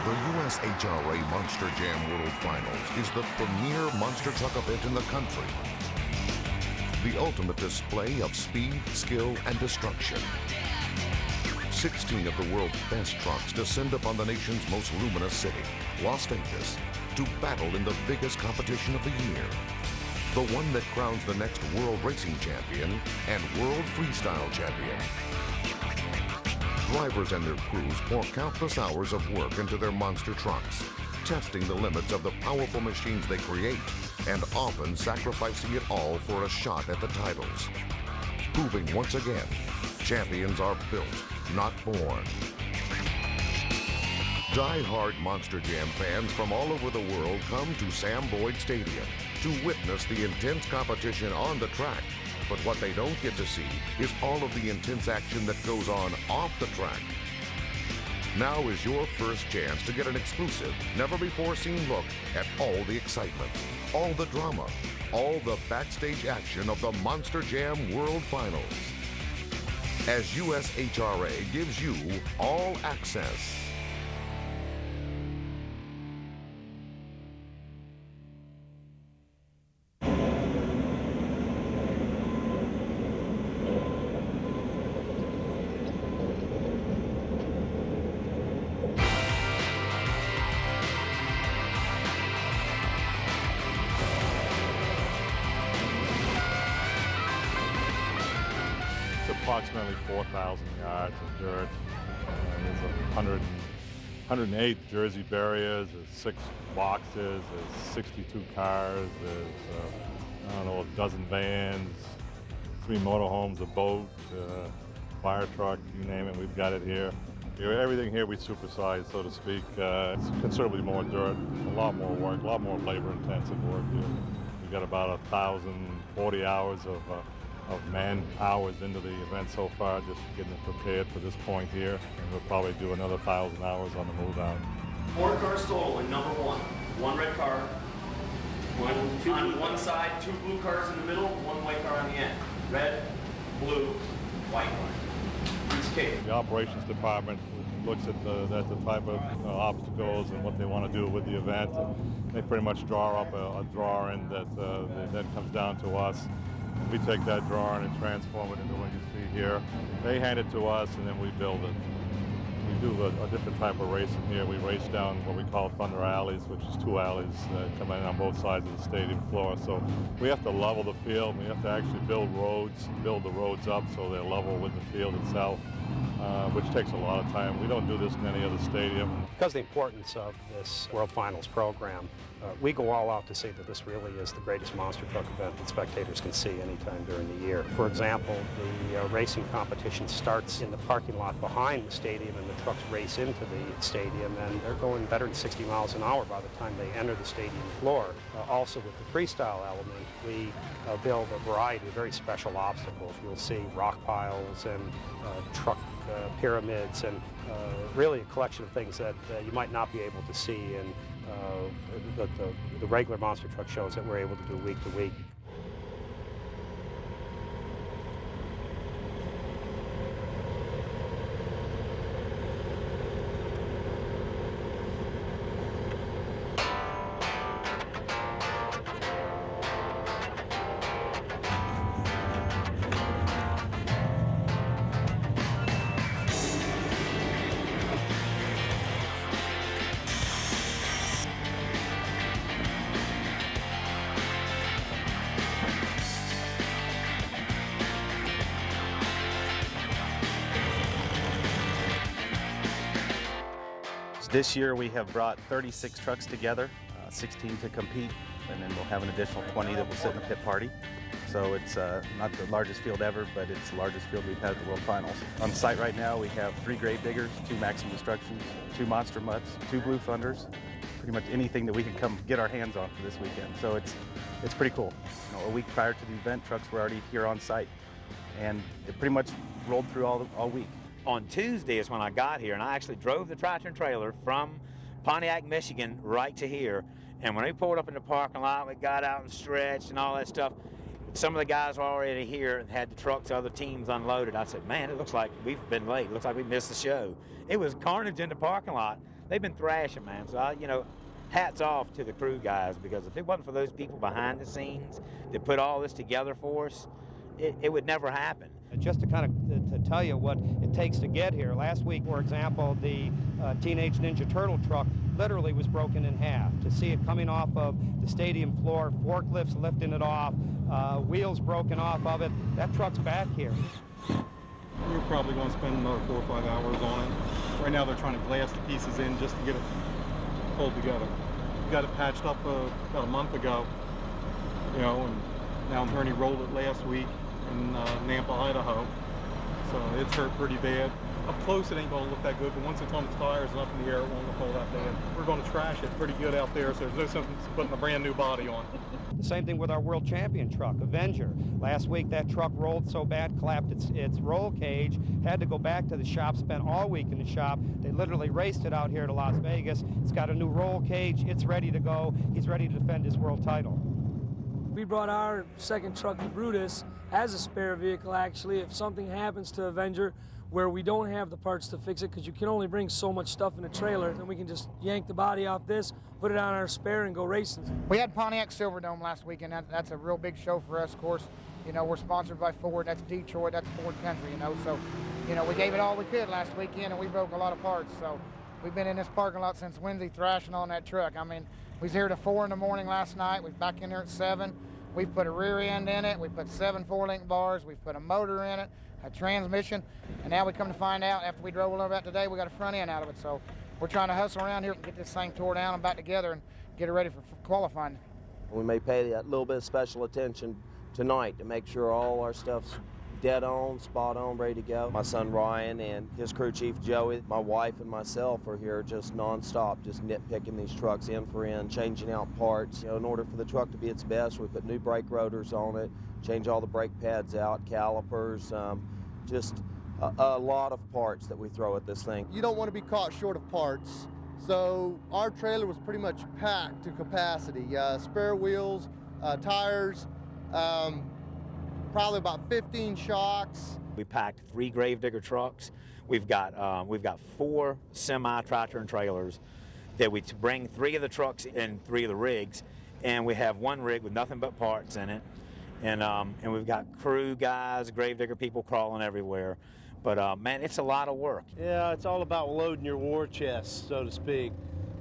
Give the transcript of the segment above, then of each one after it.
The USHRA Monster Jam World Finals is the premier monster truck event in the country. The ultimate display of speed, skill, and destruction. 16 of the world's best trucks descend upon the nation's most luminous city, Las Vegas, to battle in the biggest competition of the year. The one that crowns the next World Racing Champion and World Freestyle Champion. Drivers and their crews pour countless hours of work into their monster trucks, testing the limits of the powerful machines they create, and often sacrificing it all for a shot at the titles. Proving once again, champions are built, not born. Die-hard Monster Jam fans from all over the world come to Sam Boyd Stadium to witness the intense competition on the track. But what they don't get to see is all of the intense action that goes on off the track. Now is your first chance to get an exclusive, never-before-seen look at all the excitement, all the drama, all the backstage action of the Monster Jam World Finals. As USHRA gives you all access. Approximately 4,000 yards of dirt. There's 108 jersey barriers, there's 6 boxes, there's 62 cars, there's, I don't know, a dozen vans, 3 motorhomes, a boat, fire truck, you name it, we've got it here. Everything here we supersize, so to speak. It's considerably more dirt, a lot more work, a lot more labor-intensive work here. We've got about 1,040 hours of man hours into the event so far, just getting it prepared for this point here, and we'll probably do another 1,000 hours on the move out. 4 cars total in number 1. 1 red car, two on one side, 2 blue cars in the middle, 1 white car on the end. Red, blue, white one. Piece of cake. The operations department looks at the type of obstacles and what they want to do with the event. They pretty much draw up a drawing that then comes down to us. We take that drawing and transform it into what you see here. They hand it to us, and then we build it. We do a different type of racing here. We race down what we call Thunder Alleys, which is 2 alleys coming in on both sides of the stadium floor. So we have to level the field. We have to actually build the roads up so they're level with the field itself, which takes a lot of time. We don't do this in any other stadium. Because of the importance of this World Finals program, we go all out to say that this really is the greatest monster truck event that spectators can see anytime during the year. For example, the racing competition starts in the parking lot behind the stadium, and the trucks race into the stadium, and they're going better than 60 miles an hour by the time they enter the stadium floor. Also with the freestyle element, we build a variety of very special obstacles. You'll see rock piles and truck pyramids, and really a collection of things that you might not be able to see in the regular monster truck shows that we're able to do week to week. This year we have brought 36 trucks together, 16 to compete, and then we'll have an additional 20 that will sit in the pit party. So it's not the largest field ever, but it's the largest field we've had at the World Finals. On site right now we have 3 grave diggers, 2 Maximum Destructions, 2 Monster Mutts, 2 Blue Thunders, pretty much anything that we can come get our hands on for this weekend. So it's pretty cool. You know, a week prior to the event, trucks were already here on site, and it pretty much rolled through all week. On Tuesday is when I got here, and I actually drove the tractor and trailer from Pontiac, Michigan, right to here. And when we pulled up in the parking lot, we got out and stretched and all that stuff. Some of the guys were already here and had the trucks, other teams unloaded. I said, man, it looks like we've been late. It looks like we missed the show. It was carnage in the parking lot. they've been thrashing, man. So, you know, hats off to the crew guys, because if it wasn't for those people behind the scenes that put all this together for us, it would never happen. Just to kind of to tell you what it takes to get here, last week, for example, the Teenage Ninja Turtle truck literally was broken in half. To see it coming off of the stadium floor, forklifts lifting it off, wheels broken off of it, that truck's back here. We're probably going to spend another 4 or 5 hours on it. Right now they're trying to glass the pieces in just to get it pulled together. We got it patched up about a month ago, you know, and now Ernie rolled it last week in Nampa, Idaho. So it's hurt pretty bad. Up close it ain't going to look that good, but once it's on its tires and up in the air, it won't look all that bad. We're going to trash it pretty good out there, so there's no sense in putting a brand new body on. The same thing with our world champion truck, Avenger. Last week that truck rolled so bad, clapped its roll cage, had to go back to the shop, spent all week in the shop. They literally raced it out here to Las Vegas. It's got a new roll cage, it's ready to go. He's ready to defend his world title. We brought our second truck to Brutus as a spare vehicle, actually. If something happens to Avenger where we don't have the parts to fix it, because you can only bring so much stuff in a trailer, then we can just yank the body off this, put it on our spare, and go racing. We had Pontiac Silverdome last week, and that's a real big show for us. Of course, you know, we're sponsored by Ford. That's Detroit. That's Ford country, you know. So, you know, we gave it all we could last weekend, and we broke a lot of parts. So we've been in this parking lot since Wednesday thrashing on that truck. I mean, we was here at 4 in the morning last night. We're back in there at 7. We've put a rear end in it. We put 7 4-link bars. We've put a motor in it, a transmission, and now we come to find out after we drove a little bit today, we got a front end out of it. So we're trying to hustle around here and get this thing tore down and back together and get it ready for qualifying. We may pay that little bit of special attention tonight to make sure all our stuff's dead on, spot on, ready to go. My son Ryan and his crew chief Joey, my wife and myself are here just nonstop, just nitpicking these trucks in for in, changing out parts. You know, in order for the truck to be its best, we put new brake rotors on it, change all the brake pads out, calipers, just a lot of parts that we throw at this thing. You don't want to be caught short of parts, so our trailer was pretty much packed to capacity. Spare wheels, tires, probably about 15 shocks. We packed 3 Gravedigger trucks. We've got 4 semi-tractor and trailers that we bring 3 of the trucks and 3 of the rigs, and we have 1 rig with nothing but parts in it. And we've got crew guys, Gravedigger people crawling everywhere. But man, it's a lot of work. Yeah, it's all about loading your war chest, so to speak.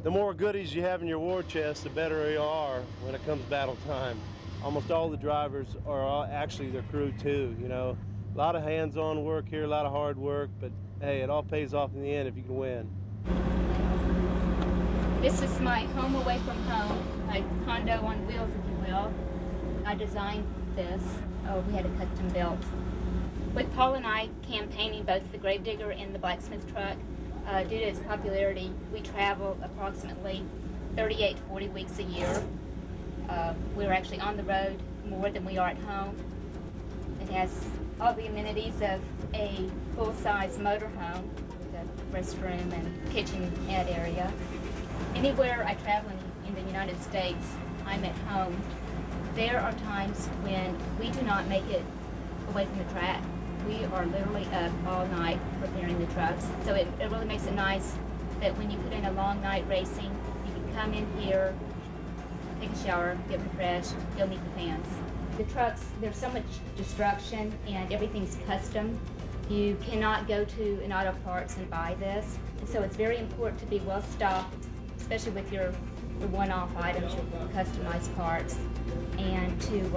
The more goodies you have in your war chest, the better you are when it comes battle time. Almost all the drivers are actually their crew too, you know. A lot of hands-on work here, a lot of hard work, but hey, it all pays off in the end if you can win. This is my home away from home, a condo on wheels, if you will. I designed this. Oh, we had it custom built. With Paul and I campaigning both the Gravedigger and the blacksmith truck, due to its popularity, we travel approximately 38 to 40 weeks a year. We're actually on the road more than we are at home. It has all the amenities of a full-size motorhome with a restroom and kitchenette area. Anywhere I travel in the United States, I'm at home. There are times when we do not make it away from the track. We are literally up all night preparing the trucks. So it really makes it nice that when you put in a long night racing, you can come in here, take a shower, get refreshed, go meet the fans. The trucks, there's so much destruction and everything's custom. You cannot go to an auto parts and buy this. And so it's very important to be well stocked, especially with your one-off items, your customized parts, and to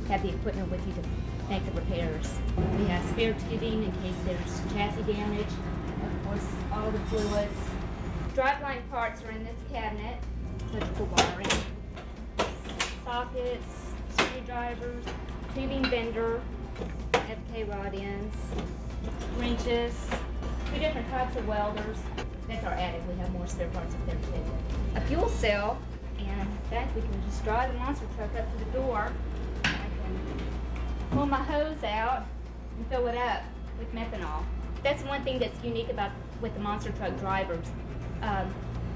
have the equipment with you to make the repairs. We have spare tubing in case there's chassis damage, of course, all the fluids. Driveline parts are in this cabinet, electrical wiring, sockets, screwdrivers, tubing bender, FK rod ends, wrenches, 2 different types of welders. That's our attic. We have more spare parts up there too. A fuel cell, and in fact we can just drive the monster truck up to the door. I can pull my hose out and fill it up with methanol. That's one thing that's unique about with the monster truck drivers.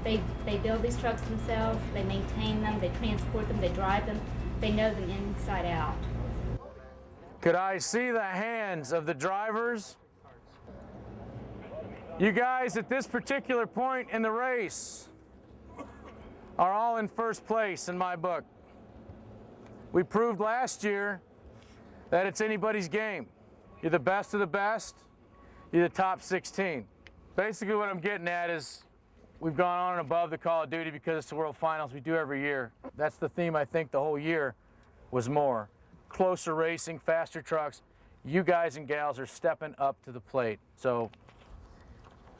They build these trucks themselves, they maintain them, they transport them, they drive them, they know them inside out. Could I see the hands of the drivers? You guys at this particular point in the race are all in first place in my book. We proved last year that it's anybody's game. You're the best of the best, you're the top 16. Basically what I'm getting at is we've gone on and above the Call of Duty because it's the World Finals we do every year. That's the theme, I think, the whole year was more. Closer racing, faster trucks. You guys and gals are stepping up to the plate, so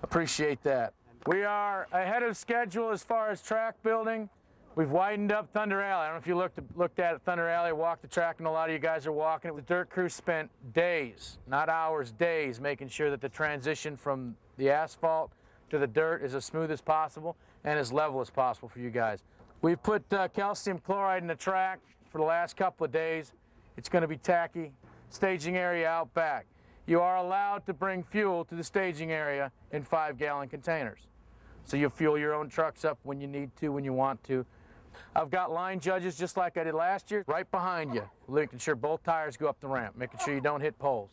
appreciate that. We are ahead of schedule as far as track building. We've widened up Thunder Alley. I don't know if you looked at Thunder Alley, walked the track, and a lot of you guys are walking it. The dirt crew spent days, not hours, days, making sure that the transition from the asphalt to the dirt is as smooth as possible and as level as possible for you guys. We've put calcium chloride in the track for the last couple of days. It's going to be tacky. Staging area out back. You are allowed to bring fuel to the staging area in 5-gallon containers. So you'll fuel your own trucks up when you need to, when you want to. I've got line judges just like I did last year, right behind you, making sure both tires go up the ramp, making sure you don't hit poles.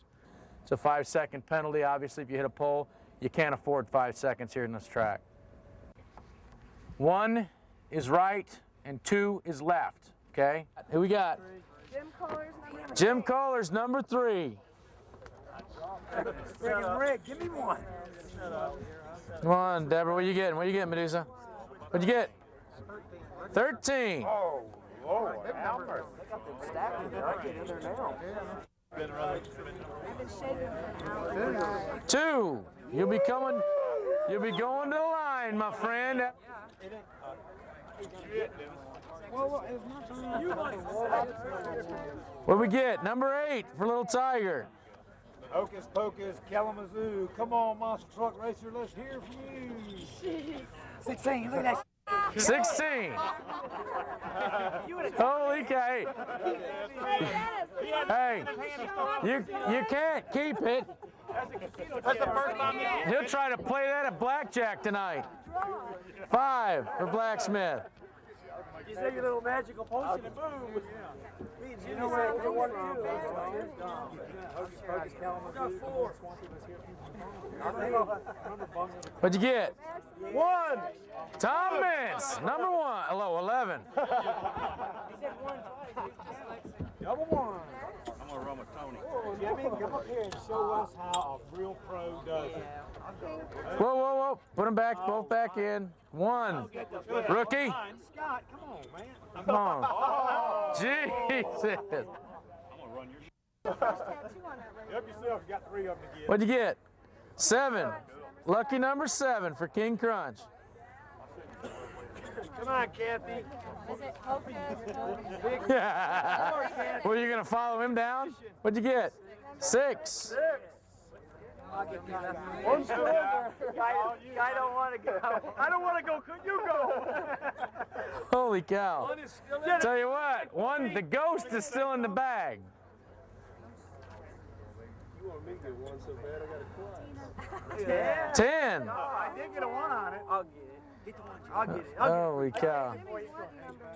It's a 5-second penalty, obviously, if you hit a pole. You can't afford 5 seconds here in this track. 1 is right and 2 is left, okay? Who we got? Jim Kohler's number 3. Rick, give me one. Come on, Deborah, what are you getting? What are you getting, Medusa? What'd you get? 13. Oh, Lord. Albert. 2. You'll be going to the line, my friend. What we get? Number 8 for Little Tiger. Hocus pocus, Kalamazoo. Come on, monster truck racer, let's hear from you. 16, look at that. 16. Holy cow. Hey, you can't keep it. That's the first time He'll try to play that at blackjack tonight. 5 for Blacksmith. You say your little magical potion and boom. You know where the one What'd you get? 1. Tom Mintz, number 1. Hello, 11. Double 1. I'm gonna run with Tony. Jimmy, come up here and show us how a real pro does it. Whoa, whoa, whoa. Put them back, both back in. 1. Rookie. Scott, come on, man. Come on. Jesus. I'm gonna run your Help yourself, you got 3 of them to get. What'd you get? 7. Lucky number 7 for King Crunch. Come on, Kathy. Is it Hocus Pocus? Were you going to follow him down? What'd you get? 6. One silver. Guy don't want to go. I don't want to go. Could you go? Holy cow. Tell you what, the ghost is still in the bag. You want me to get one so bad I got a 10. Oh, I did get a 1 on it. I'll get it. I'll get it. Holy cow.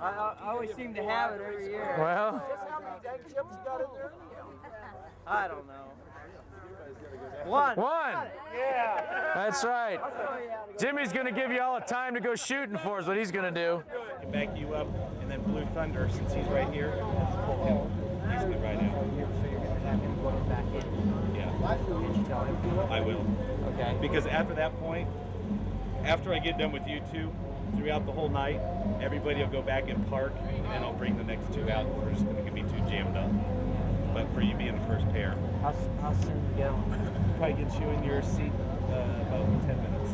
I always seem to have it every year. Well, How many dang chips you got in there? I don't know. 1. Yeah. That's right. Jimmy's going to give you all a time to go shooting for is what he's going to do. Back you up, and then Blue Thunder, since he's right here, he's going to ride out. So you're going to have him going back in? Yeah. Did you tell him? I will. Okay. Because after that point, after I get done with you two, throughout the whole night, everybody will go back and park, and I'll bring the next 2 out. We're just going to be too jammed up. But for you being the first pair, How soon you get him? probably get you in your seat about 10 minutes.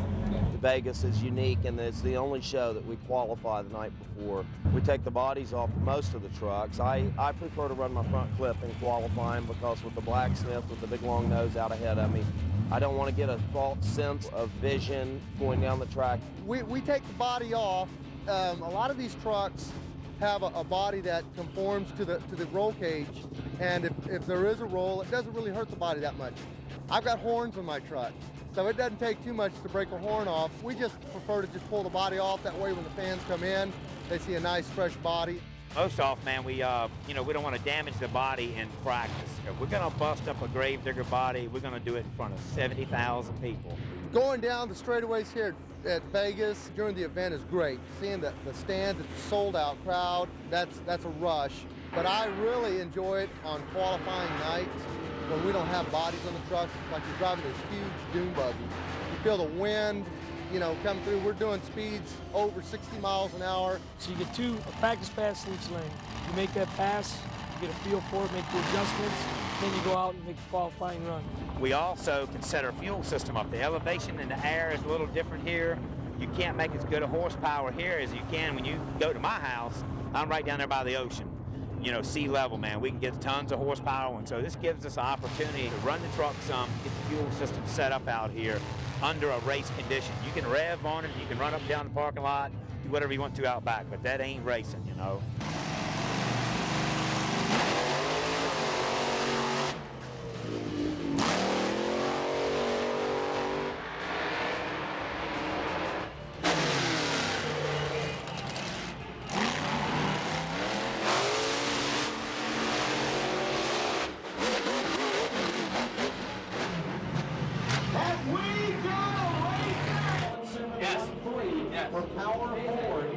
Vegas is unique and it's the only show that we qualify the night before. We take the bodies off most of the trucks. I prefer to run my front clip in qualifying because with the Blacksmith, with the big long nose out ahead of me, I don't want to get a false sense of vision going down the track. We take the body off. A lot of these trucks have a body that conforms to the roll cage, and if there is a roll, it doesn't really hurt the body that much. I've got horns on my truck, so it doesn't take too much to break a horn off. We just prefer to just pull the body off. That way when the fans come in, they see a nice fresh body. Most often, man, we we don't want to damage the body in practice. If we're going to bust up a gravedigger body, we're going to do it in front of 70,000 people. Going down the straightaways here at Vegas during the event is great. Seeing the stands, it's a sold-out crowd, that's a rush. But I really enjoy it on qualifying nights when we don't have bodies on the trucks. It's like you're driving this huge dune buggy. You feel the wind, you know, come through. We're doing speeds over 60 miles an hour. So you get a practice pass in each lane. You make that pass, you get a feel for it, make the adjustments, then you go out and make the qualifying run. We also can set our fuel system up. The elevation in the air is a little different here. You can't make as good a horsepower here as you can when you go to my house. I'm right down there by the ocean. You know, sea level, man. We can get tons of horsepower, and so this gives us an opportunity to run the truck some, get the fuel system set up out here under a race condition. You can rev on it, you can run up and down the parking lot, do whatever you want to out back, but that ain't racing, you know.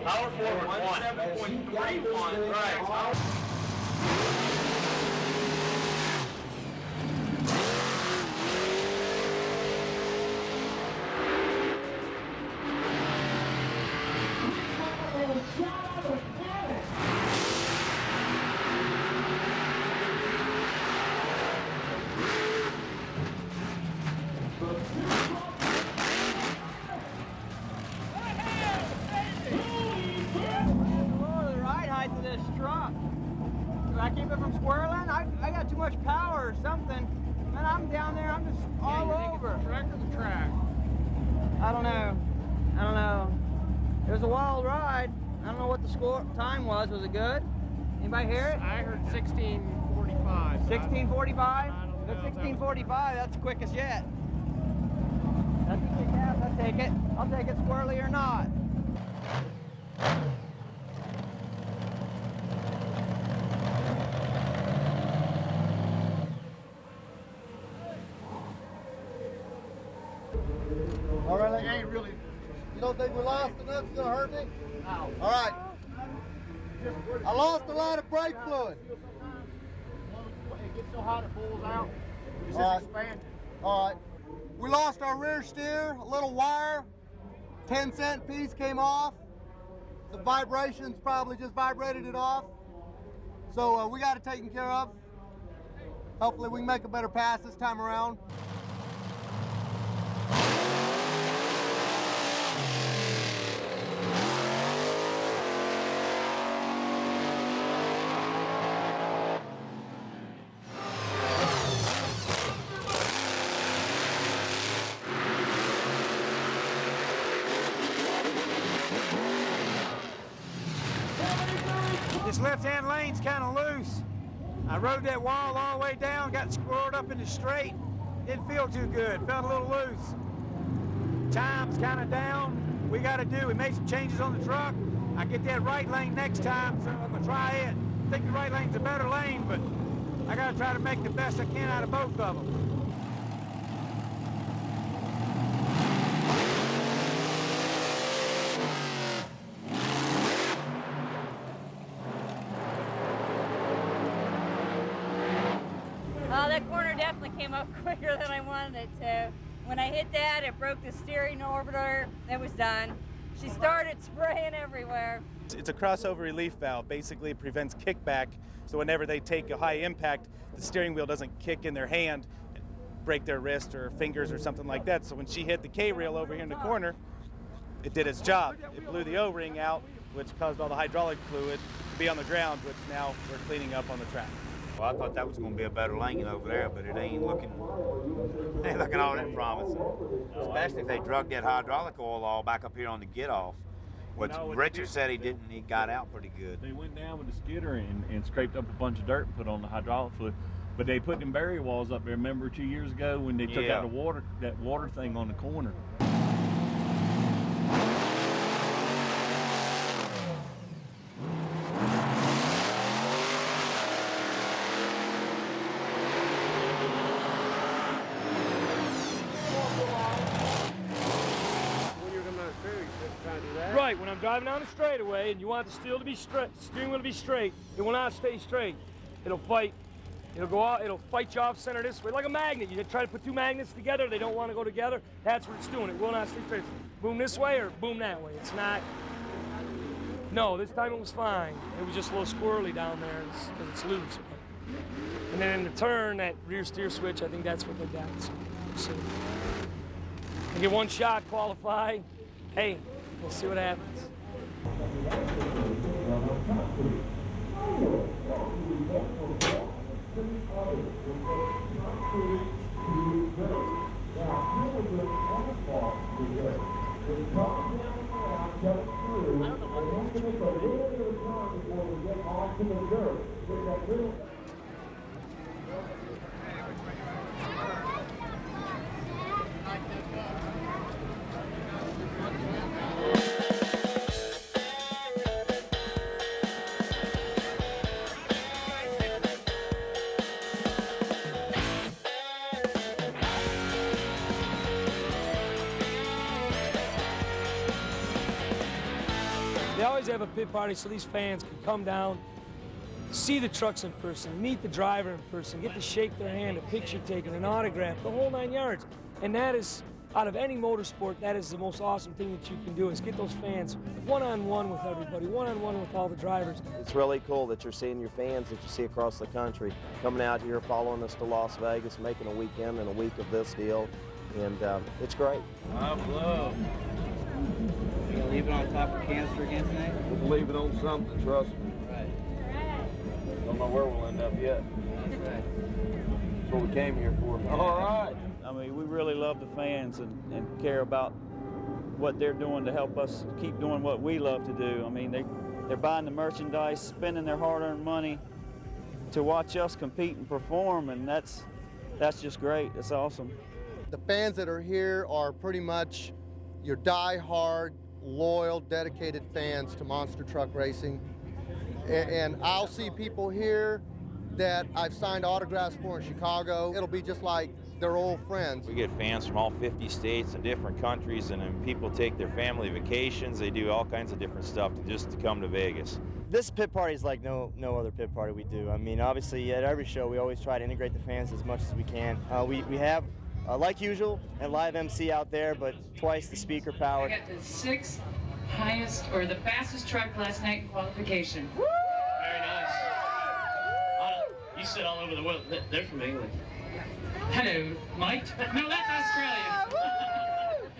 Power forward, 17.31, right. I keep it from squirreling? I got too much power or something. And I'm down there, I'm just all over. The track or the track? I don't know. It was a wild ride. I don't know what the score time was. Was it good? Anybody hear it? I heard 16:45. 16:45? That's 16:45. That's the quickest yet. That's a kick ass. I'll take it. I'll take it squirrely or not. All right, you ain't really. You don't think we lost enough? It's gonna hurt me? No. All right. I lost a lot of brake fluid. It gets so hot it pulls out. It's All right. just expanding. All right. We lost our rear steer, a little wire, 10-cent piece came off. The vibrations probably just vibrated it off. So we got it taken care of. Hopefully we can make a better pass this time around. This left-hand lane's kind of loose. I rode that wall all the way down, got squirreled up in the straight. Didn't feel too good, felt a little loose. Time's kind of down. We made some changes on the truck. I get that right lane next time, so I'm gonna try it. I think the right lane's a better lane, but I gotta try to make the best I can out of both of them. That corner definitely came up quicker than I wanted it to. When I hit that, it broke the steering orbiter. It was done. She started spraying everywhere. It's a crossover relief valve. Basically, it prevents kickback, so whenever they take a high impact, the steering wheel doesn't kick in their hand, break their wrist or fingers or something like that. So when she hit the K-rail over here in the corner, it did its job. It blew the O-ring out, which caused all the hydraulic fluid to be on the ground, which now we're cleaning up on the track. Well, I thought that was going to be a better lane over there, but it ain't looking all that promising. Especially if they drug that hydraulic oil all back up here on the get-off. Which Richard said he didn't. He got out pretty good. They went down with the skidder and scraped up a bunch of dirt and put on the hydraulic fluid. But they put them barrier walls up there. Remember 2 years ago when they took out that water thing on the corner? right, when I'm driving down the straightaway and you want the steering wheel to be straight, it will not stay straight. It'll fight. It'll go out, it'll fight you off center this way, like a magnet. You try to put two magnets together, they don't want to go together. That's what it's doing. It will not stay straight. Boom this way or boom that way. It's not. No, this time it was fine. It was just a little squirrely down there because it's loose. And then in the turn, that rear steer switch, I think that's what they got. So I get one shot, qualify. Hey, we'll see what happens. They always have a pit party so these fans can come down, see the trucks in person, meet the driver in person, get to shake their hand, a picture taken, an autograph, the whole 9 yards. And that is, out of any motorsport, that is the most awesome thing that you can do, is get those fans one-on-one with everybody, one-on-one with all the drivers. It's really cool that you're seeing your fans that you see across the country coming out here, following us to Las Vegas, making a weekend and a week of this deal, and it's great. You gonna leave it on top of the canister again tonight? We'll leave it on something, trust me. Right. Don't know where we'll end up yet. That's right. That's what we came here for. All right. I mean, we really love the fans and care about what they're doing to help us keep doing what we love to do. I mean, they're buying the merchandise, spending their hard-earned money to watch us compete and perform, and that's just great. It's awesome. The fans that are here are pretty much your die-hard, loyal, dedicated fans to monster truck racing. And I'll see people here that I've signed autographs for in Chicago. It'll be just like they're old friends. We get fans from all 50 states and different countries, and then people take their family vacations. They do all kinds of different stuff just to come to Vegas. This pit party is like no other pit party we do. I mean, obviously at every show we always try to integrate the fans as much as we can. We have, like usual, a live MC out there, but twice the speaker power. I got the 6th highest, or the fastest truck last night in qualification. Woo! Very nice. You sit all over the world. They're from England. Hello, Mike. No, that's Australia.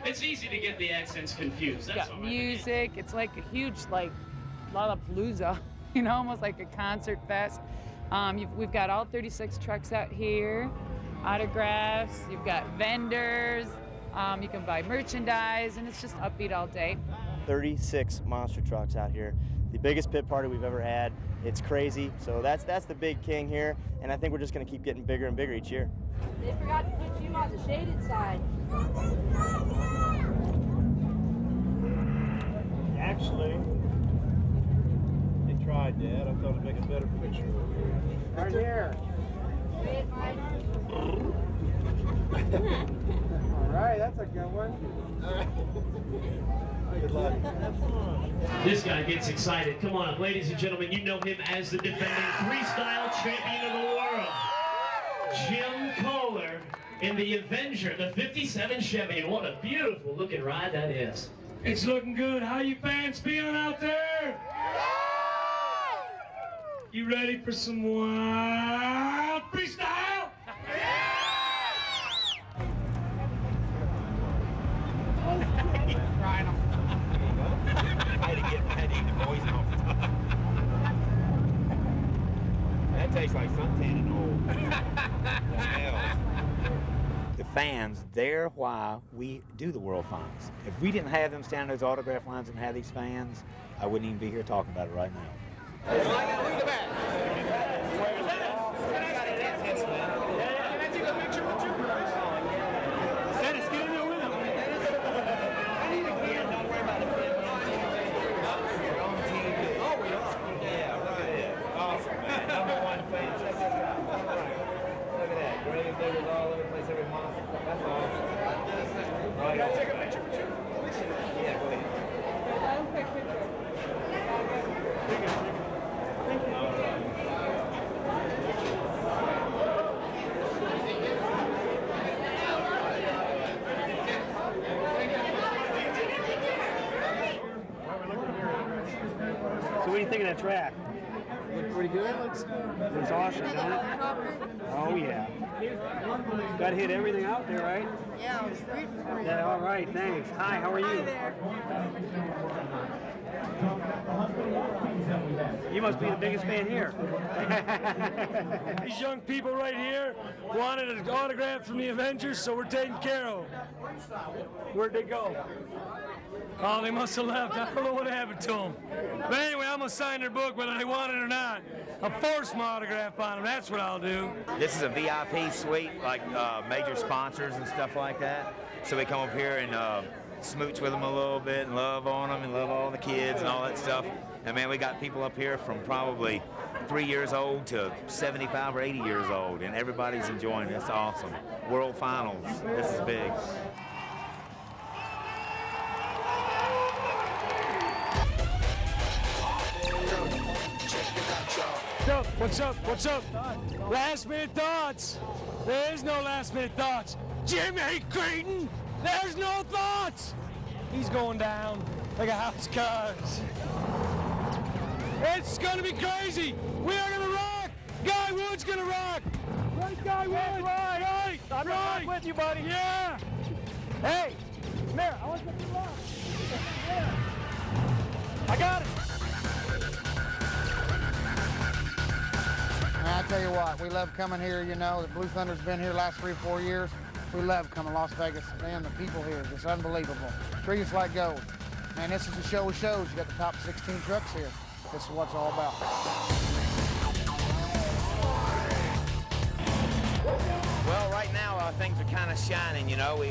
It's easy to get the accents confused. That's all. Music. It's like a huge, like, Lollapalooza. You know, almost like a concert fest. We've got all 36 trucks out here. Autographs. You've got vendors. You can buy merchandise, and it's just upbeat all day. 36 monster trucks out here. The biggest pit party we've ever had. It's crazy. So that's the big king here, and I think we're just going to keep getting bigger and bigger each year. They forgot to put you on the shaded side. Actually, they tried that. I thought it'd make a better picture. Right here. All right, that's a good one. Good luck. This guy gets excited. Come on up, ladies and gentlemen. You know him as the defending freestyle champion of the world, Jim Kohler, in the Avenger, the 57 Chevy. And what a beautiful looking ride that is. It's looking good. How you fans feeling out there? You ready for some wild freestyle? That tastes like suntan and oil. The fans, they're why we do the World Finals. If we didn't have them stand those autograph lines and have these fans, I wouldn't even be here talking about it right now. Look at that. Dennis, get in there with him. Oh, we are? Yeah, right. Awesome, man. #1 fan. Check this out. All right. Look at that. Grave diggers all over the place, every monster. That's awesome. Right. Can I take a picture with you? Yeah, go ahead. you think of that track? Looks pretty good. Looks good. It's awesome, doesn't it? Oh, yeah. Got to hit everything out there, right? Yeah, I was rooting for you. Yeah, all right, thanks. Hi, how are you? Hi there. You must be the biggest fan here. These young people right here wanted an autograph from the Avengers, so we're taking care of them. Where'd they go? Oh, they must have left. I don't know what happened to them. But anyway, I'm going to sign their book whether they want it or not. I'll force my autograph on them. That's what I'll do. This is a VIP suite, like major sponsors and stuff like that. So we come up here and smooch with them a little bit and love on them and love all the kids and all that stuff. And man, we got people up here from probably 3 years old to 75 or 80 years old, and everybody's enjoying it. It's awesome. World Finals. This is big. What's up? What's up? Last minute thoughts. There is no last minute thoughts. Jimmy Creighton, there's no thoughts. He's going down like a house of cards. It's gonna be crazy. We are gonna rock. Guy Wood's gonna rock. Right, Guy Wood. Right. I'm right with you, buddy. Yeah. Hey, come here. I want you to rock. I got it. I tell you what, we love coming here. You know, the Blue Thunder's been here the last 3 or 4 years. We love coming to Las Vegas. Man, the people here, it's unbelievable. Treat us like gold. Man, this is a show of shows. You got the top 16 trucks here. This is what it's all about. Well, right now things are kind of shining. You know, we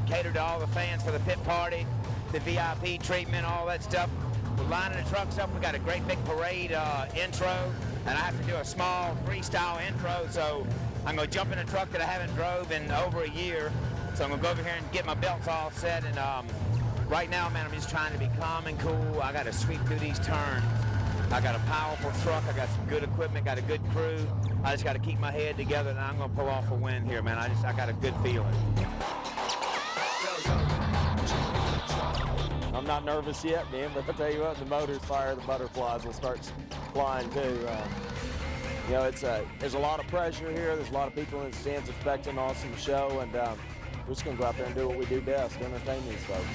catered to all the fans for the pit party, the VIP treatment, all that stuff. We're lining the trucks up. We got a great big parade intro, and I have to do a small freestyle intro. So I'm gonna jump in a truck that I haven't drove in over a year. So I'm gonna go over here and get my belts all set. And right now, man, I'm just trying to be calm and cool. I got to sweep through these turns. I got a powerful truck. I got some good equipment. Got a good crew. I just got to keep my head together, and I'm gonna pull off a win here, man. I got a good feeling. I'm not nervous yet, man, but I'll tell you what, the motor's fire, the butterflies will start flying too. You know, there's a lot of pressure here. There's a lot of people in the stands expecting an awesome show, and we're just going to go out there and do what we do best, entertain these folks.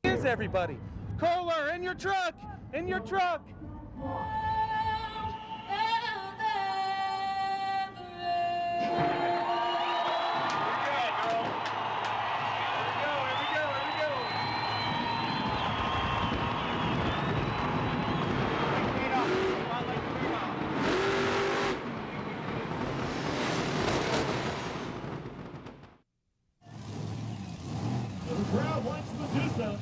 Here's everybody. Kohler, in your truck! In your truck! The crowd wants Medusa.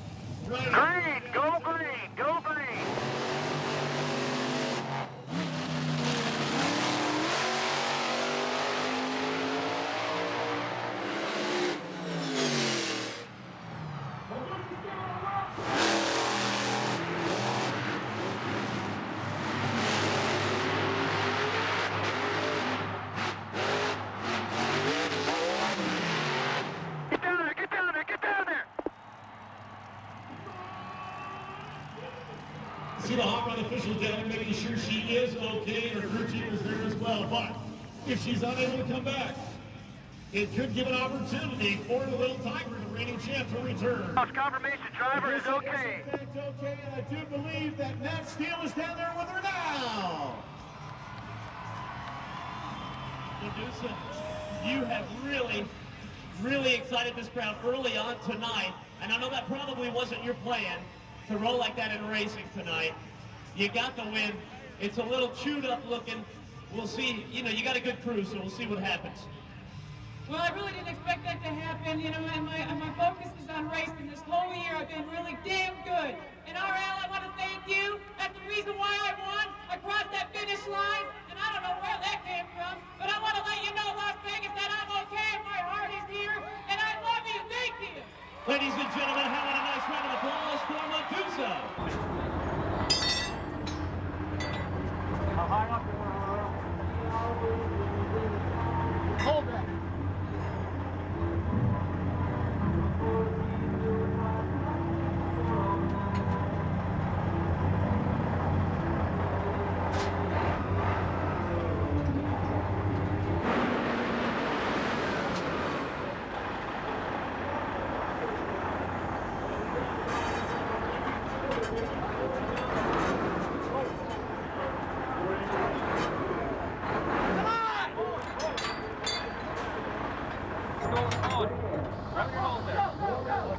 Green, go green, go green. Get down there, get down there, get down there. See the hot rod officials down there making sure she is okay and her crew chief is there as well. But if she's unable to come back, it could give an opportunity for the Little Tiger, the reigning champ, to return. Confirmation driver is okay. It's okay, and I do believe that Matt Steele is down there with her now. Medusa, you have really excited this crowd early on tonight, and I know that probably wasn't your plan to roll like that in racing tonight. You got the win. It's a little chewed up looking. We'll see, you know, you got a good crew, so we'll see what happens. Well, I really didn't expect that to happen, you know, and my focus is on racing. This whole year I've been really damn good. And RL, I want to thank you. That's the reason why I won. I crossed that finish line, and I don't know where that came from, but I want to let you know, Las Vegas, that I'm okay. Ladies and gentlemen, how about a nice round of applause for Medusa? How high up? Hold that.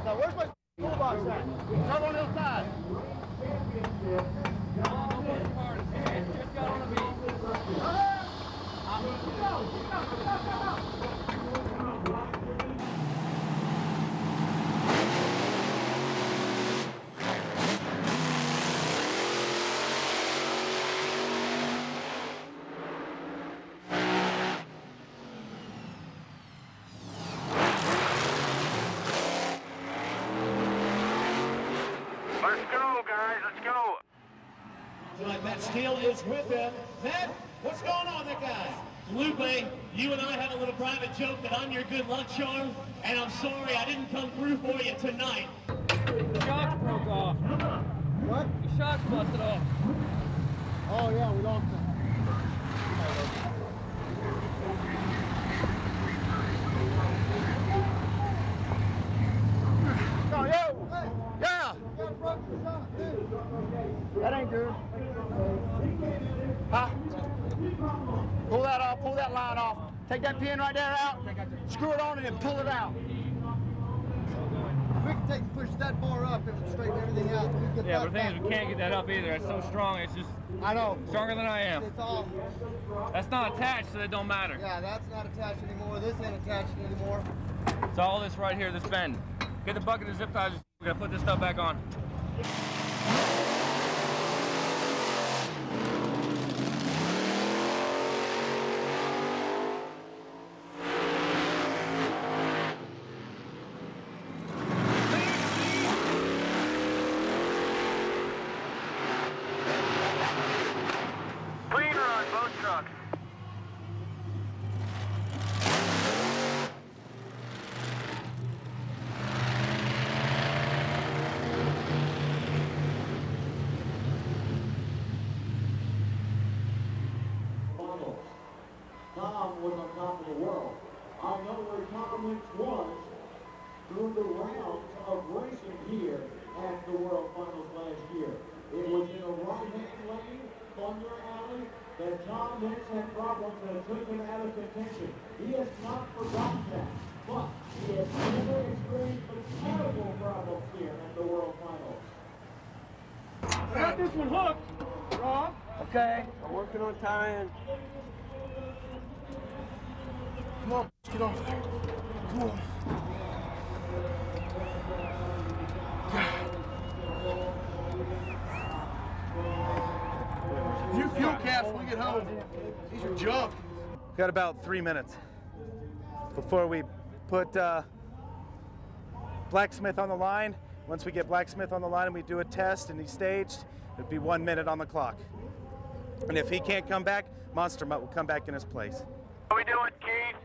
Now, where's my toolbox at? It's over on the other side. Just got on the beat. Let's go, guys, let's go. Tonight, Matt Steele is with them. Matt, what's going on there, guys? Lupe, you and I had a little private joke that I'm your good luck charm, and I'm sorry I didn't come through for you tonight. The shocks broke off. What? The shocks busted off. Oh, yeah, we lost them. Oh, yo! Hey. Yeah! That ain't good. Huh? Pull that off, pull that line off. Take that pin right there out, screw it on and then pull it out. We can take and push that bar up and straighten everything out. Yeah, but the thing is we can't get that up either. It's so strong, it's just I know. Stronger than I am. It's all. That's not attached, so it don't matter. Yeah, that's not attached anymore. This ain't attached anymore. It's all this right here, this bend. Get the bucket of zip ties. We're gonna put this stuff back on. Clean run, both trucks. Tom was on top of the world. I know where Tom Mix was through the rounds of racing here at the World Finals last year. It was in a right-hand lane, Thunder Alley, that Tom Mix had problems and took him out of contention. He has not forgotten that, but he has never experienced mechanical problems here at the World Finals. I got this one hooked, Rob. Okay. I'm working on tying. Come on, let's get off there. Come on. You fuel caps when we get home. These are junk. Got about 3 minutes before we put Blacksmith on the line. Once we get Blacksmith on the line and we do a test and he's staged, it'd be 1 minute on the clock. And if he can't come back, Monster Mutt will come back in his place. How we doing, Keith?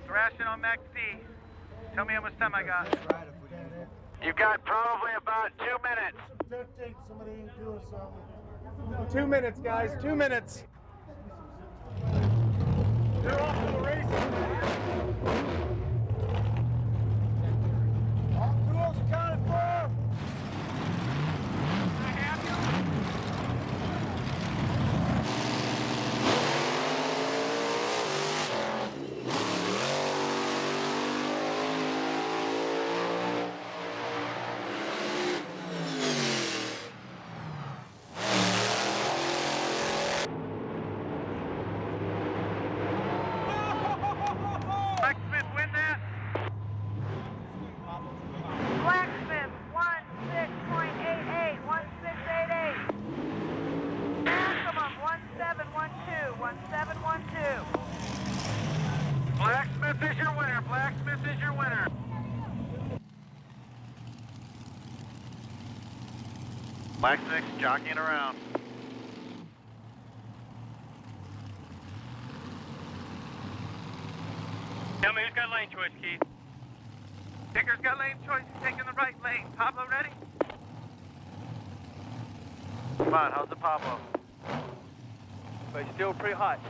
Thrashing on Max D. Tell me how much time I got. You've got probably about 2 minutes. Don't think somebody ain't doing something. 2 minutes, guys, 2 minutes. They're off to the races. All tools accounted for. I have you. Black 6, jockeying around. Tell me who's got lane choice, Keith. Dicker's got lane choice, he's taking the right lane. Pablo ready? Come on, how's the Pablo? But it's still pretty hot.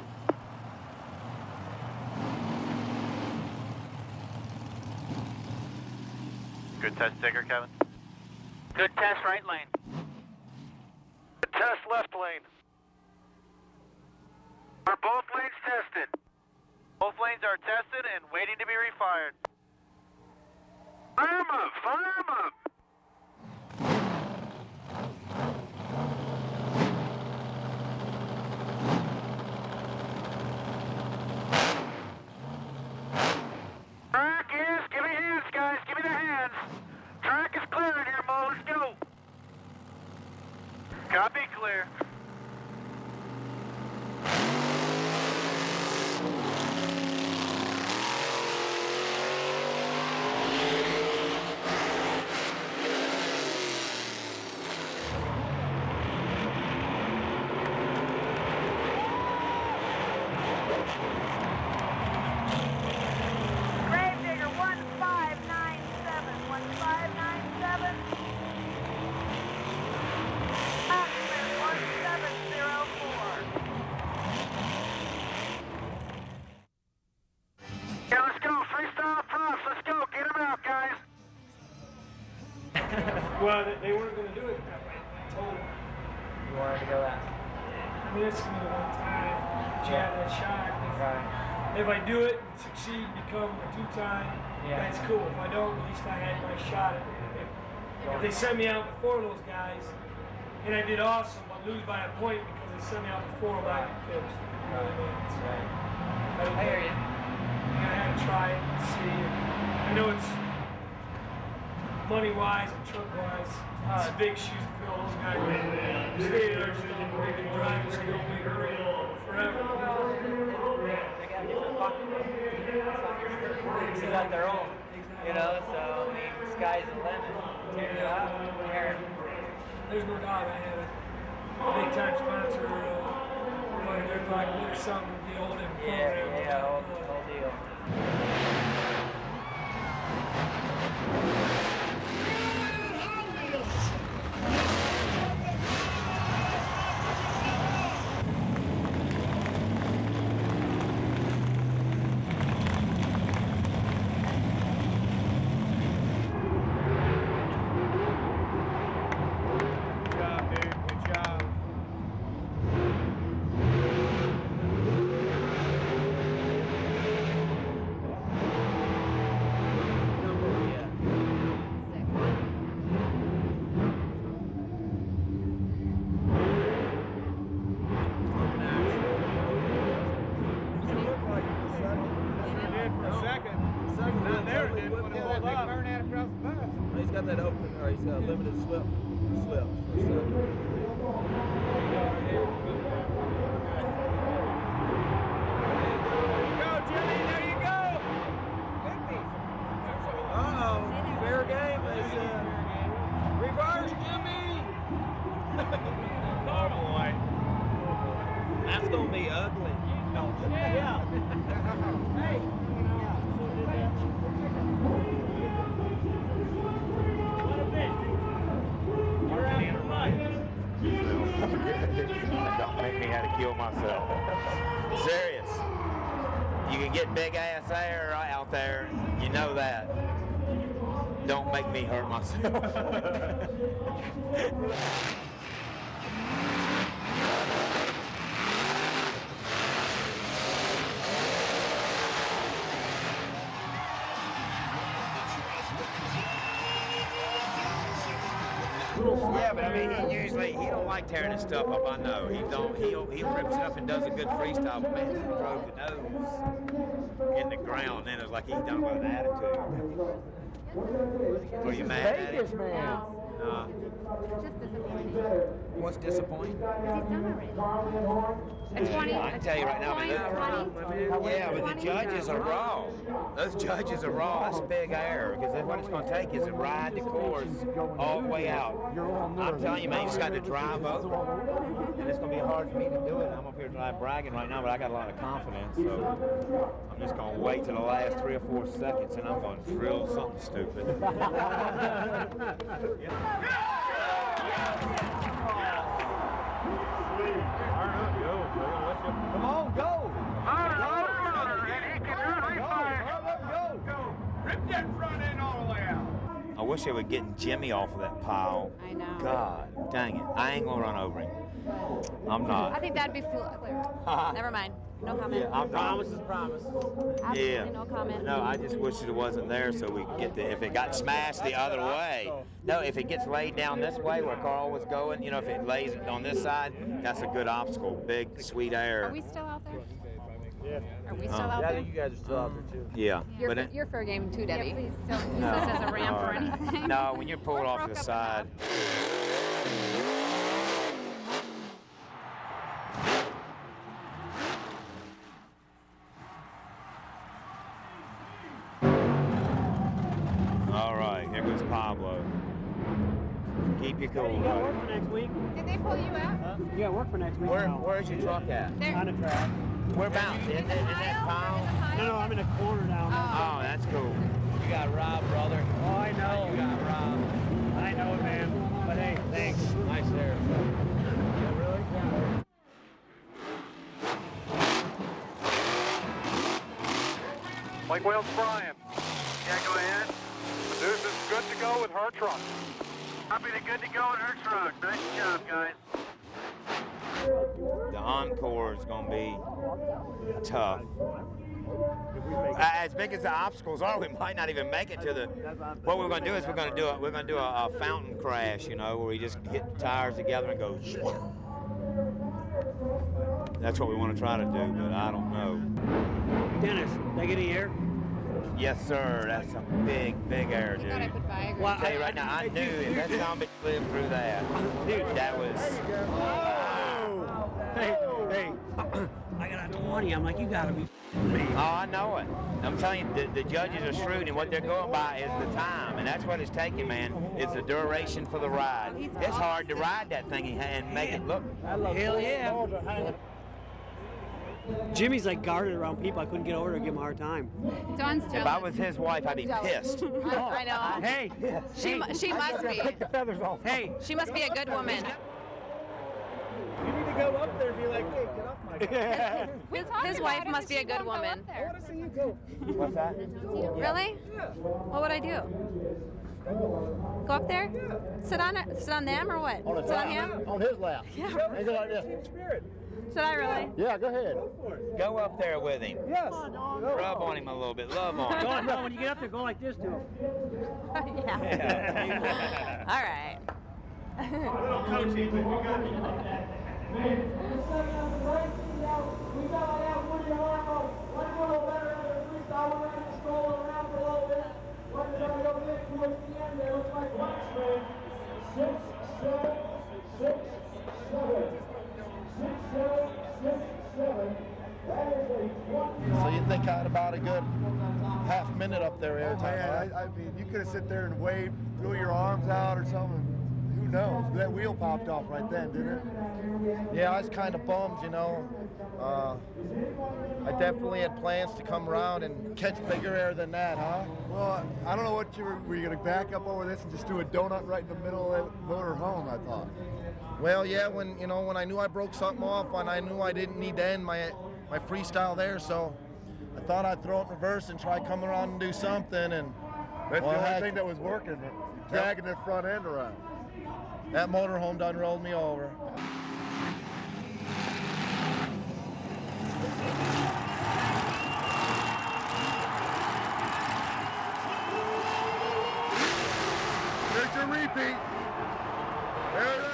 Good test, Dicker, Kevin. Good test, right lane. Good test, left lane. Are both lanes tested? Both lanes are tested and waiting to be refired. Fire 'em up! Fire 'em up! Track is, give me hands, guys, give me the hands. Track is clear in here, Mo, let's go. Copy, clear. Gravedigger 1597, 1597. Oxman 1704. Yeah, let's go, freestyle props, let's go, get them out, guys. Well, they weren't going to do it that way. I told them. You wanted to go that? I mean, it's going to be the one time you have that shot. If I do it and succeed, become a two-time, that's cool. If I don't, at least I had my shot. If they sent me out before those guys, and I did awesome, but lose by a point because they sent me out before, I'd be pissed. You know what I mean? So, I hear you. I had to try it and see. I know it's money-wise and truck-wise, it's big shoes to fill. Those guys stay there, they've been driving school forever. They got their own, you know, so I mean, the sky's the limit. Tear it up, tear it. There's no doubt I had a big time sponsor, like they're like or something with the old program. Yeah, whole deal. He's got that open, or he's got a limited slip for a second. Fair game, they said. Reverse, Jimmy! Oh boy. That's gonna be ugly. Yeah. Hey. Don't make me have to kill myself. Serious. You can get big ass air out there. You know that. Don't make me hurt myself. Yeah, but I mean, he don't like tearing his stuff up. I know he don't. He rips it up and does a good freestyle. But man, he drove the nose in the ground, and it was like he done with an attitude. Were you mad at him? Man. Just disappointing. What's disappointing? Because he's done already. A 20. I can tell you right now, man. Yeah, but the judges are raw. Those judges are raw. That's big air because what it's going to take is to ride the course all the way out. I'm telling you, man, you just got to drive over. And it's going to be hard for me to do it. I'm up here bragging right now, but I got a lot of confidence. So I'm just going to wait till the last 3 or 4 seconds, and I'm going to drill something stupid. Come on, go! Rip that front end all the way out. I wish they were getting Jimmy off of that pile. I know. God dang it. I ain't going to run over him. I'm not. I think that'd be clear. Never mind. No comment. Yeah, I'm promise not. is promise. Yeah. Absolutely no comment. No, I just wish it wasn't there so we could get the, if it got smashed the other way. No, if it gets laid down this way where Carl was going, you know, if it lays on this side, that's a good obstacle. Big, sweet air. Are we still out there? Yeah. Are we still out Yeah, I there? think you guys are still out there too. Yeah. You're fair game too, Debbie. Yeah, please don't use No. this as a ramp or anything. No, when you're pulled off to the side. All right, here goes Pablo. Keep your cool. You got work for next week? Did they pull you out? You got work for next week? Where's your truck at? On the track. Whereabouts? In that pile? No, I'm in a corner down there. Oh, that's cool. You got Rob, brother. Oh, I know. You got Rob. I know it, man. But hey, thanks. Nice hair. Yeah, really? Yeah. Like Wales Brian. Yeah, go ahead. This is good to go with her truck. Copy to good to go with her truck. Nice job, guys. The encore is going to be tough. As big as the obstacles are, we might not even make it to the. What we're going to do is we're going to do a fountain crash, you know, where we just get the tires together and go. That's what we want to try to do, but I don't know. Dennis, did I get any air? Yes, sir. That's a big, big air, dude. I put Viagra. Well, I'll tell you right now, I knew if that zombie lived through that, dude, that was. Hey, I got a 20. I'm like, you gotta be me. Oh, I know it. I'm telling you, the judges are shrewd, and what they're going by is the time, and that's what it's taking, man. It's the duration for the ride. It's hard to ride that thing and make it look. Hell yeah. Jimmy's like guarded around people. I couldn't get over to give him a hard time. Dawn's If I was his wife, I'd be pissed. I know. Hey, She must be. Take the feathers off. Hey, She must be a good woman. You need to go up there and be like, hey, get off my car. His wife must be a good woman. I want to see you go. What's that? Really? What would I do? Go up there? Sit on them or what? Sit on him? On his lap. Yeah. And go like this. Should I really? Yeah, go ahead. Go up there with him. Yes. Rub on him a little bit. Love on him. no, when you get up there, go like this to him. Yeah. All right. Little coaching, but you got it. So you think I had about a good half minute up there every time? Man, I mean, you could have sit there and waved, threw your arms out or something. Who knows? That wheel popped off right then, didn't it? Yeah, I was kind of bummed, you know. I definitely had plans to come around and catch bigger air than that, huh? Well, I don't know what were you going to back up over this and just do a donut right in the middle of the motor home, I thought. Well, yeah, when I knew I broke something off and I knew I didn't need to end my freestyle there, so I thought I'd throw it in reverse and try coming around and do something. And That's the only thing that was working, dragging the front end around. That motorhome done rolled me over. There's your repeat. There it is.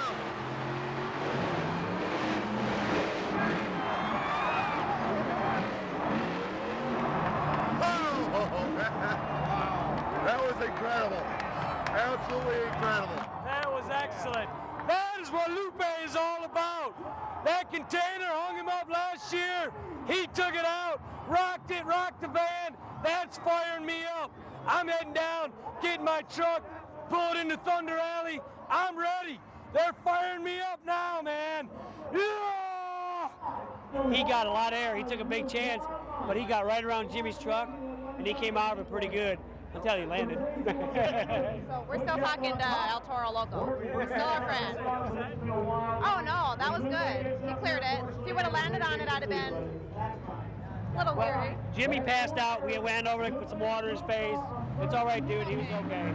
That was incredible. Absolutely incredible. That Excellent. That is what Lupe is all about. That container hung him up last year. He took it out, rocked it, rocked the van. That's firing me up. I'm heading down, getting my truck, pull it into Thunder Alley. I'm ready. They're firing me up now, man. Yeah! He got a lot of air. He took a big chance, but he got right around Jimmy's truck, and he came out of it pretty good until he landed. So we're still talking to El Toro Loco. We're still our friend. Oh no, that was good. He cleared it. If he would have landed on it, I'd have been a little weary. Jimmy passed out. We went over to put some water in his face. It's all right, dude. He was okay.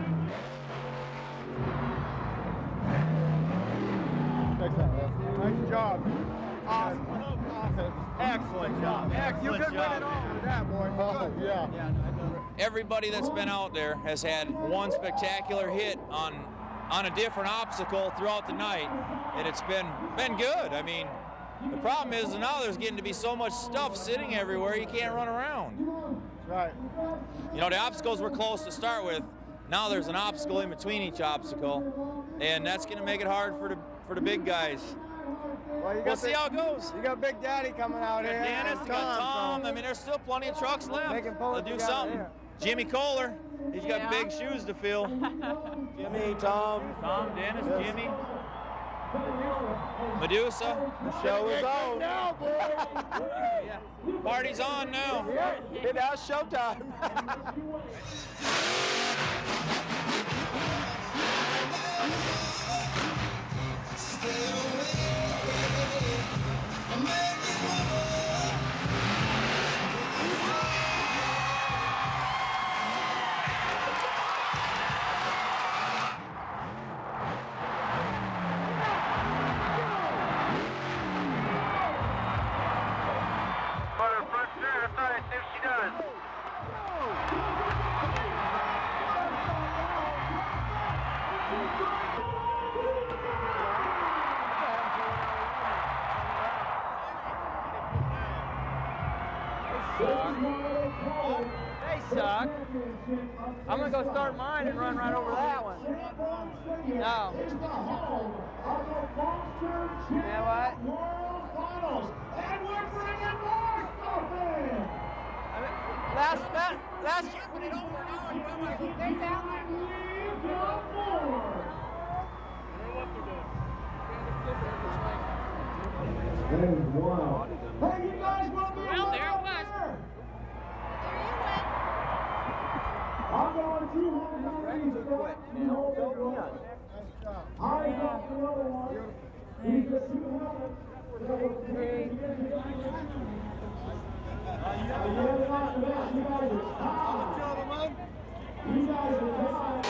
Nice job. Awesome. Excellent job. Excellent. You could win it all with that, boy. Yeah. Everybody that's been out there has had one spectacular hit on a different obstacle throughout the night, and it's been good. I mean, the problem is now there's getting to be so much stuff sitting everywhere you can't run around. Right. You know, the obstacles were close to start with. Now there's an obstacle in between each obstacle, and that's going to make it hard for the big guys. Well, we'll see how it goes. You got Big Daddy coming out here. Dennis, you got Tom. I mean, there's still plenty of trucks left. They'll do something. Here. Jimmy Kohler, he's got big shoes to fill. Jimmy, Tom, Dennis, Jimmy. Medusa. The show is on. Now, boy. Party's on now. Yeah, now it's showtime. They suck. I'm gonna go start mine and run right over that one. No. You know what? Last year when it over and Wow. Hey, you guys want me to Well, there it was. I'm going 200 to quit. I got another one. He's just 200. You guys are tied.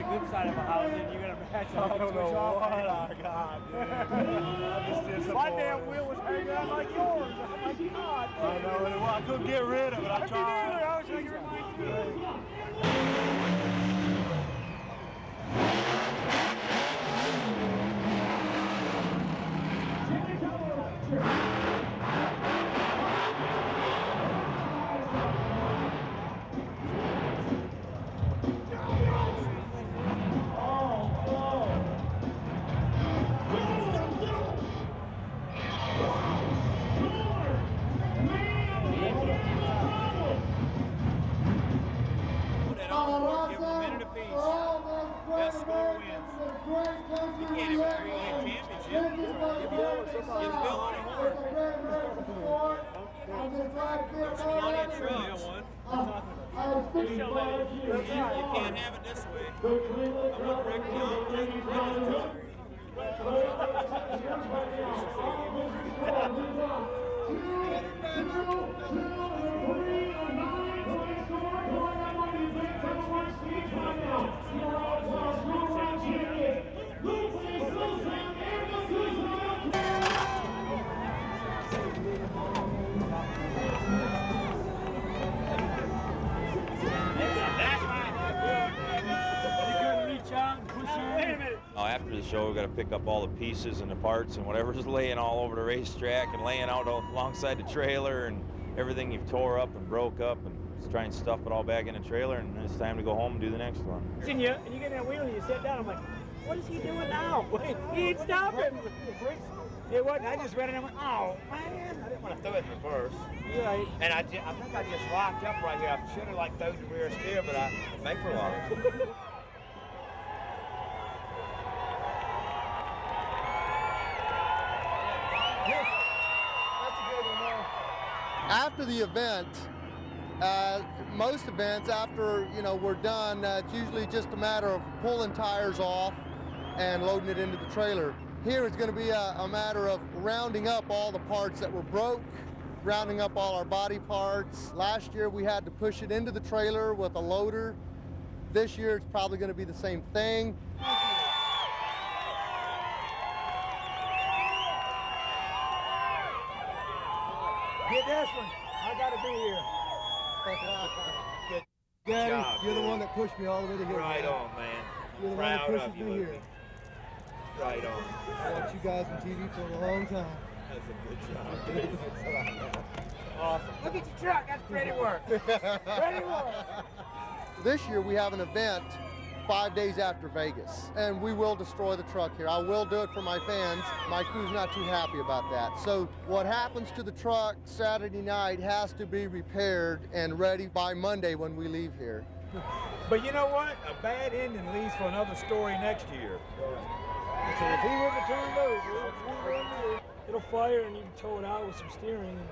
good side of a house, and you're gonna match it. I don't know what I got, dude. My damn wheel was hanging out like yours. Oh my God. I know, and I couldn't get rid of it. I tried. I was trying to get mine too. You can't have it this way. I wouldn't wreck the After the show, we got to pick up all the pieces and the parts and whatever's laying all over the racetrack and laying out alongside the trailer and everything you've tore up and broke up, and just try and stuff it all back in the trailer, and then it's time to go home and do the next one. And you get in that wheel and you sit down. I'm like, what is he doing now? He ain't stopping. It wasn't. I just read it and I went, oh man. I didn't want to throw it in reverse. Right. And I think I just locked up right here. I should have like thrown the rear steer, but I vapor locked. After the event, most events after we're done, it's usually just a matter of pulling tires off and loading it into the trailer. Here it's going to be a matter of rounding up all the parts that were broke, rounding up all our body parts. Last year we had to push it into the trailer with a loader. This year it's probably going to be the same thing. Get this one. I gotta be here. Good Daddy, job, you're dude. the one that pushed me all the way to here. Right on, man. You're the Proud one of that pushes you, me Luke. here. Right on. I watched you guys on TV for a long time. That's a good job, dude. Awesome. Look at your truck. That's pretty work. Pretty work. This year we have an event 5 days after Vegas, and we will destroy the truck here. I will do it for my fans. My crew's not too happy about that. So what happens to the truck Saturday night has to be repaired and ready by Monday when we leave here. But you know what? A bad ending leaves for another story next year. So if he wouldn't have turned over, it'll fire and you can tow it out with some steering and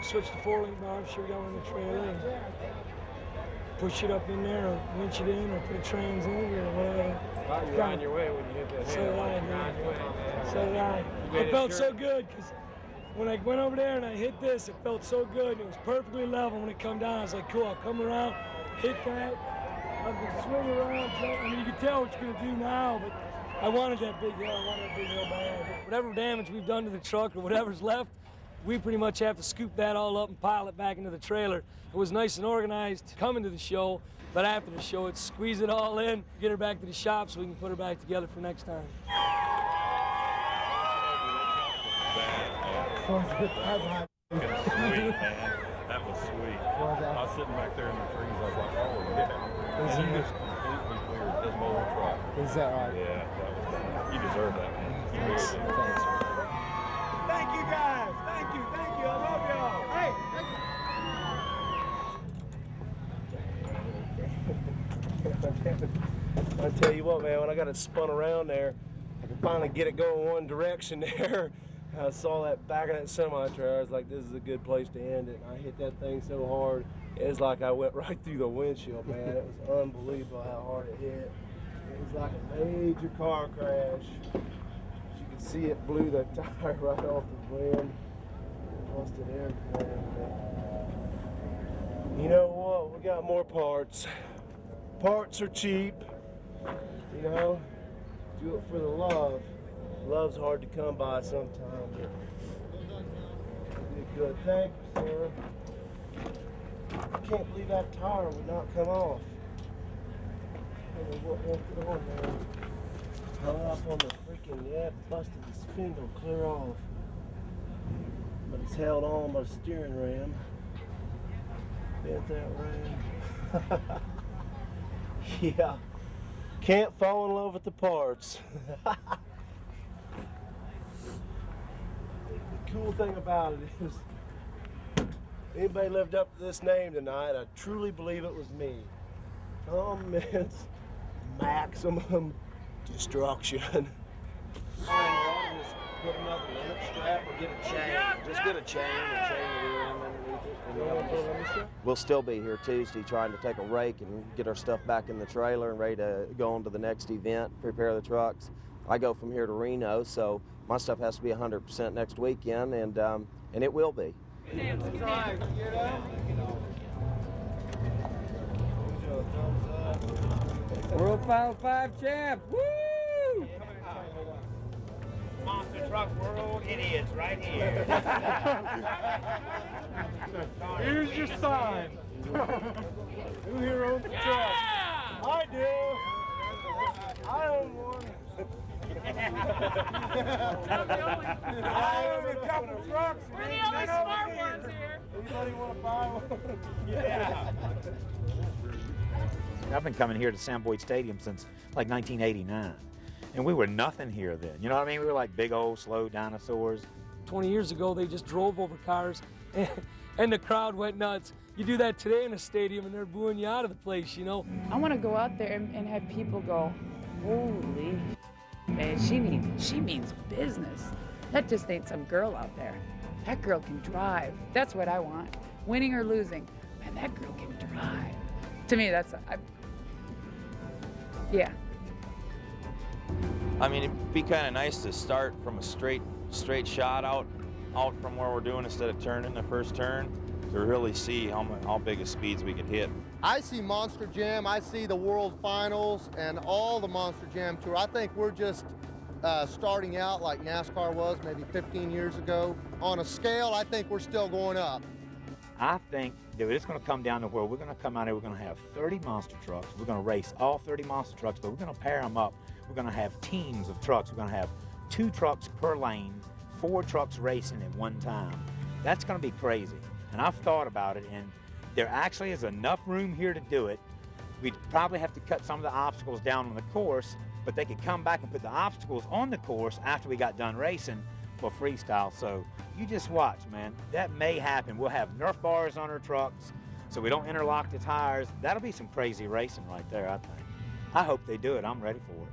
switch the 4-link bar, shoot out in the trailer and push it up in there or winch it in or put trans in or whatever. You're on your way when you hit that So hill. did I, You're on your way. So did I. It felt so good because when I went over there and I hit this, it felt so good and it was perfectly level. When it come down, I was like, cool, I'll come around, hit that, I can swing around. I mean, you can tell what you're gonna do now, but I wanted that big hill. I wanted that big hill bad. Whatever damage we've done to the truck or whatever's left, we pretty much have to scoop that all up and pile it back into the trailer. It was nice and organized coming to the show, but after the show, it's squeeze it all in, get her back to the shop so we can put her back together for next time. Sweet, man. That was sweet. I was sitting back there in the trees. I was like, oh, yeah. And you just completely cleared this whole truck. Is that right? Yeah, that was bad. You deserve that, man. Thanks. Thank you guys. Thank you. Thank you. I love y'all. Hey. I tell you what, man, when I got it spun around there, I could finally get it going one direction there. I saw that back of that semi-trailer. I was like, this is a good place to end it. And I hit that thing so hard, it was like I went right through the windshield, man. It was unbelievable how hard it hit. It was like a major car crash. As you can see, it blew the tire right off the rim. Busted everything. But you know what? We got more parts. Parts are cheap. You know, do it for the love. Love's hard to come by sometimes. You did good. Thank you, sir. I can't believe that tire would not come off. I don't know what went on there. Hung up on the freaking, yeah, busted the spindle clear off. But it's held on by the steering ram. Bent that ram. Yeah. Can't fall in love with the parts. The cool thing about it is, anybody lived up to this name tonight, I truly believe it was me. Immense maximum destruction. Just put another limit strap or get a chain. Just get a chain and chain the rear end underneath it. We'll still be here Tuesday trying to take a rake and get our stuff back in the trailer and ready to go on to the next event, prepare the trucks. I go from here to Reno, so my stuff has to be 100% next weekend, and it will be. World Final 5 champ. Woo! Monster Truck World idiots right here. Here's your sign. Who here owns the truck? I do. I own one. I own a couple trucks. We're the only smart ones here. Anybody want to buy one? Yeah. I've been coming here to Sam Boyd Stadium since like 1989. And we were nothing here then. You know what I mean? We were like big old slow dinosaurs. 20 years ago, they just drove over cars and the crowd went nuts. You do that today in a stadium and they're booing you out of the place, you know? I want to go out there and have people go, holy man, she means business. That just ain't some girl out there. That girl can drive. That's what I want. Winning or losing, man, that girl can drive. To me, yeah. I mean, it'd be kind of nice to start from a straight shot out from where we're doing instead of turning the first turn to really see how big of speeds we can hit. I see Monster Jam, I see the World Finals and all the Monster Jam Tour. I think we're just starting out like NASCAR was maybe 15 years ago. On a scale, I think we're still going up. I think that it's going to come down to where we're going to come out here, we're going to have 30 monster trucks. We're going to race all 30 monster trucks, but we're going to pair them up. We're going to have teams of trucks. We're going to have 2 trucks per lane, 4 trucks racing at one time. That's going to be crazy. And I've thought about it, and there actually is enough room here to do it. We'd probably have to cut some of the obstacles down on the course, but they could come back and put the obstacles on the course after we got done racing for freestyle. So you just watch, man. That may happen. We'll have Nerf bars on our trucks so we don't interlock the tires. That'll be some crazy racing right there, I think. I hope they do it. I'm ready for it.